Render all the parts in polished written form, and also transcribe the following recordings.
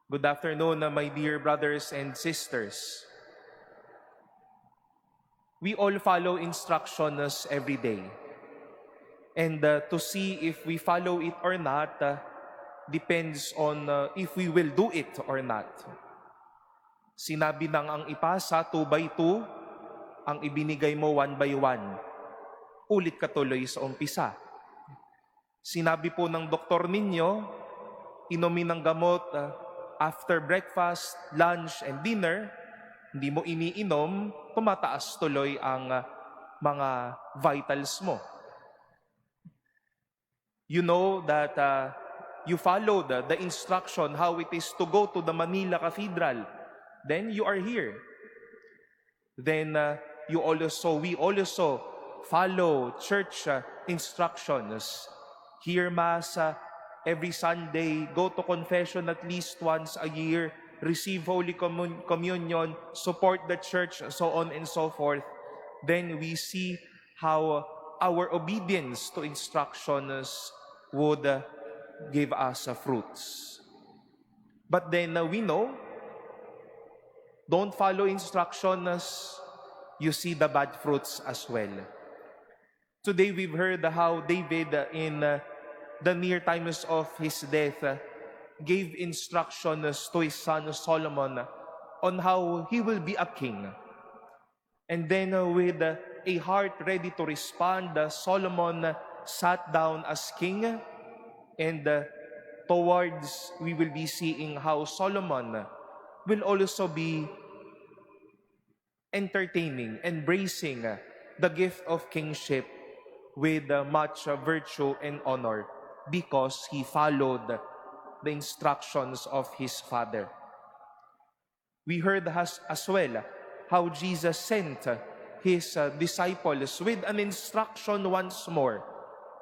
Good afternoon, my dear brothers and sisters. We all follow instructions every day. And to see if we follow it or not depends on if we will do it or not. Sinabi ng ang ipasa 2 by 2, ang ibinigay mo 1 by 1. Ulit ka tuloy sa umpisa. Sinabi po ng doktor ninyo, inumin ng gamot after breakfast, lunch, and dinner, hindi mo iniinom, tumataas tuloy ang mga vitals mo. You know that you followed the instruction how it is to go to the Manila Cathedral. Then you are here. Then we also follow church instructions. Hear Mass every Sunday, go to confession at least once a year, receive Holy Communion, support the church, so on and so forth. Then we see how our obedience to instructions would give us fruits. But then we know, don't follow instructions, you see the bad fruits as well. Today we've heard how David in the near times of his death gave instructions to his son Solomon on how he will be a king. And then with a heart ready to respond, Solomon sat down as king, and towards we will be seeing how Solomon will also be entertaining, embracing the gift of kingship with much virtue and honor, because he followed the instructions of his father. We heard as well how Jesus sent his disciples with an instruction once more,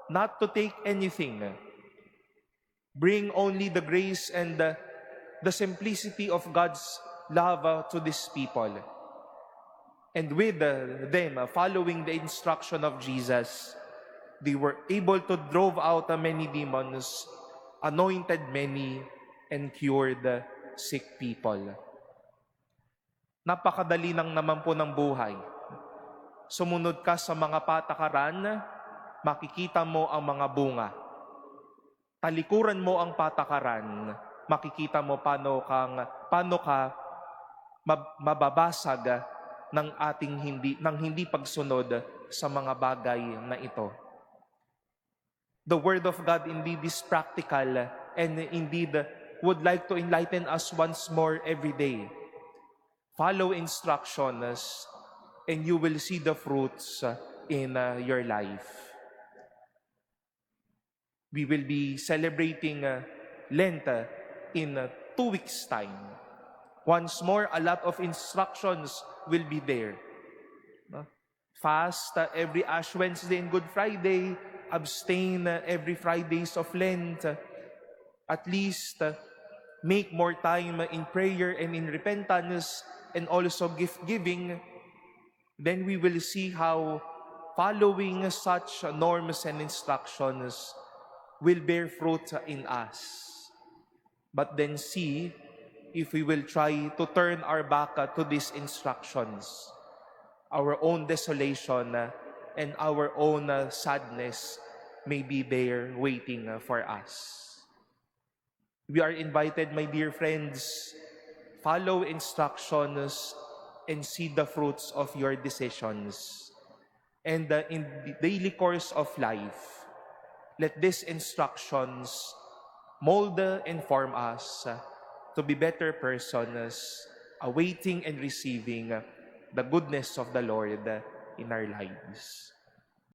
not to take anything. Bring only the grace and the simplicity of God's love to these people. And with them following the instruction of Jesus, they were able to drive out many demons, anointed many, and cured sick people. Napakadali lang naman po ng buhay. Sumunod ka sa mga patakaran, makikita mo ang mga bunga. Talikuran mo ang patakaran, makikita mo paano ka mababasag ng hindi pagsunod sa mga bagay na ito. The Word of God indeed is practical and indeed would like to enlighten us once more every day. Follow instructions and you will see the fruits in your life. We will be celebrating Lent in 2 weeks' time. Once more, a lot of instructions will be there. Fast every Ash Wednesday and Good Friday, abstain every Fridays of Lent, at least make more time in prayer and in repentance and also gift-giving. Then we will see how following such norms and instructions will bear fruit in us. But then see if we will try to turn our back to these instructions. Our own desolation and our own sadness may be there waiting for us. We are invited, my dear friends, follow instructions and see the fruits of your decisions. And in the daily course of life, let these instructions mold and form us to be better persons, awaiting and receiving the goodness of the Lord in our lives.